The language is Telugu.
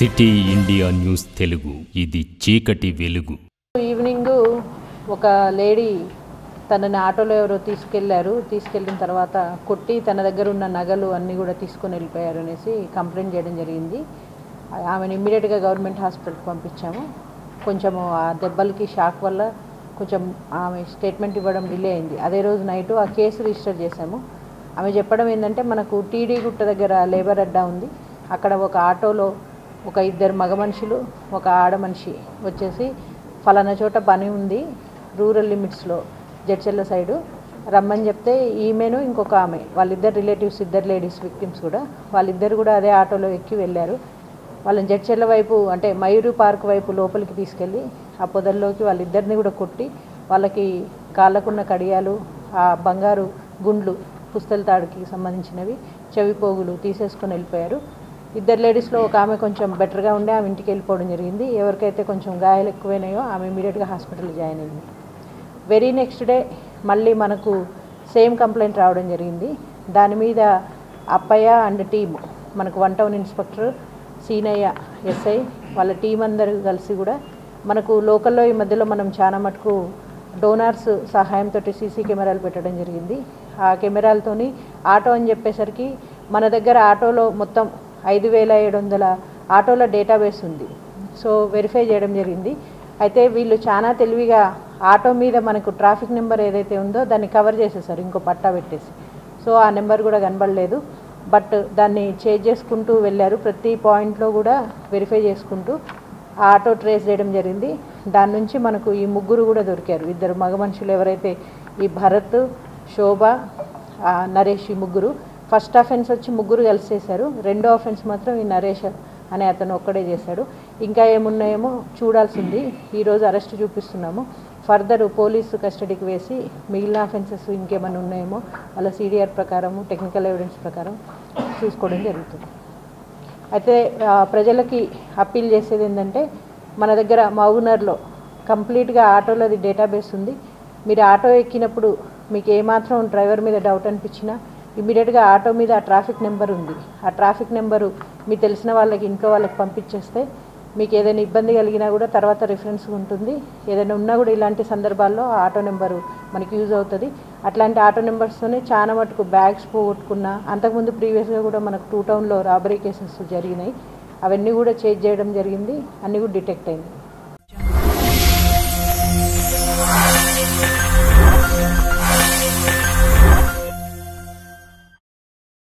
సిటీ ఇండియా న్యూస్ తెలుగు, ఇది చీకటి వెలుగు. ఈవినింగ్ ఒక లేడీ తనని ఆటోలో ఎవరో తీసుకెళ్ళిన తర్వాత కొట్టి తన దగ్గర ఉన్న నగలు అన్నీ కూడా తీసుకొని వెళ్ళిపోయారు అనేసి కంప్లైంట్ చేయడం జరిగింది. ఆమెను ఇమ్మీడియట్గా గవర్నమెంట్ హాస్పిటల్కి పంపించాము. కొంచెము ఆ దెబ్బలకి షాక్ వల్ల కొంచెం ఆమె స్టేట్మెంట్ ఇవ్వడం డిలే అయింది. అదే రోజు నైటు ఆ కేసు రిజిస్టర్ చేశాము. ఆమె చెప్పడం ఏంటంటే, మనకు టీడీ గుట్ట దగ్గర లేబర్ అడ్డా ఉంది, అక్కడ ఒక ఆటోలో ఒక ఇద్దరు మగ మనుషులు ఒక ఆడ మనిషి వచ్చేసి ఫలానా చోట పని ఉంది రూరల్ లిమిట్స్లో జడ్చెల్ల సైడు రమ్మని చెప్తే ఈమెను ఇంకొక ఆమె వాళ్ళిద్దరు రిలేటివ్స్, ఇద్దరు లేడీస్ విక్టిమ్స్ కూడా, వాళ్ళిద్దరు కూడా అదే ఆటోలో ఎక్కి వెళ్ళారు. వాళ్ళని జడ్చెల్ల వైపు అంటే మయూరు పార్క్ వైపు లోపలికి తీసుకెళ్ళి ఆ పొదల్లోకి వాళ్ళిద్దరిని కూడా కొట్టి వాళ్ళకి కాళ్ళకున్న కడియాలు, ఆ బంగారు గుండ్లు, పుస్తల తాడుకి సంబంధించినవి, చెవి పోగులు తీసేసుకొని వెళ్ళిపోయారు. ఇద్దరు లేడీస్లో ఒక ఆమె కొంచెం బెటర్గా ఉండే ఆమె ఇంటికి వెళ్ళిపోవడం జరిగింది. ఎవరికైతే కొంచెం గాయాలు ఎక్కువైనాయో ఆమె ఇమీడియట్గా హాస్పిటల్లో జాయిన్ అయింది. వెరీ నెక్స్ట్ డే మళ్ళీ మనకు సేమ్ కంప్లైంట్ రావడం జరిగింది. దాని మీద అప్పయ్య అండ్ టీమ్, మనకు 1 టౌన్ ఇన్స్పెక్టర్, సీనయ్య ఎస్ఐ, వాళ్ళ టీం అందరూ కలిసి కూడా మనకు లోకల్లో ఈ మధ్యలో మనం చాలా మటుకు డోనార్స్ సహాయంతో సీసీ కెమెరాలు పెట్టడం జరిగింది. ఆ కెమెరాలతోని ఆటో అని చెప్పేసరికి మన దగ్గర ఆటోలో మొత్తం 5,700 ఆటోల డేటాబేస్ ఉంది. సో వెరిఫై చేయడం జరిగింది. అయితే వీళ్ళు చాలా తెలివిగా ఆటో మీద మనకు ట్రాఫిక్ నెంబర్ ఏదైతే ఉందో దాన్ని కవర్ చేసేసారు, ఇంకో పట్టా పెట్టేసి. సో ఆ నెంబర్ కూడా కనబడలేదు, బట్ దాన్ని చేంజ్ చేసుకుంటూ వెళ్ళారు. ప్రతి పాయింట్లో కూడా వెరిఫై చేసుకుంటూ ఆ ఆటో ట్రేస్ చేయడం జరిగింది. దాని నుంచి మనకు ఈ ముగ్గురు కూడా దొరికారు. ఇద్దరు మగ మనుషులు ఎవరైతే ఈ భరత్, శోభ, నరేష్, ఈ ముగ్గురు. ఫస్ట్ అఫెన్స్ వచ్చి ముగ్గురు కలిసి చేశారు. రెండో అఫెన్స్ మాత్రం ఈ నరేష్ అనే అతను ఒక్కడే చేశాడు. ఇంకా ఏమున్నాయేమో చూడాల్సింది. ఈరోజు అరెస్ట్ చూపిస్తున్నాము. ఫర్దర్ పోలీసు కస్టడీకి వేసి మిగిలిన అఫెన్సెస్ ఇంకేమైనా ఉన్నాయేమో వాళ్ళ సిడిఆర్ ప్రకారము, టెక్నికల్ ఎవిడెన్స్ ప్రకారం చూసుకోవడం జరుగుతుంది. అయితే ప్రజలకి అప్పీల్ చేసేది ఏంటంటే, మన దగ్గర మహబూబ్నగర్లో కంప్లీట్గా ఆటోలది డేటాబేస్ ఉంది. మీరు ఆటో ఎక్కినప్పుడు మీకు ఏమాత్రం డ్రైవర్ మీద డౌట్ అనిపించినా ఇమీడియట్గా ఆటో మీద ఆ ట్రాఫిక్ నెంబర్ ఉంది, ఆ ట్రాఫిక్ నెంబరు మీకు తెలిసిన వాళ్ళకి, ఇంట్లో వాళ్ళకి పంపించేస్తే మీకు ఏదైనా ఇబ్బంది కలిగినా కూడా తర్వాత రిఫరెన్స్ ఉంటుంది. ఏదైనా ఉన్నా కూడా ఇలాంటి సందర్భాల్లో ఆ ఆటో నెంబరు మనకి యూజ్ అవుతుంది. అట్లాంటి ఆటో నెంబర్స్తోనే చాలా మటుకు బ్యాగ్స్ పోగొట్టుకున్నా, అంతకుముందు ప్రీవియస్గా కూడా మనకు 2 టౌన్లో రాబరీ కేసెస్ జరిగినాయి. అవన్నీ కూడా చేంజ్ చేయడం జరిగింది, అన్నీ కూడా డిటెక్ట్ అయింది.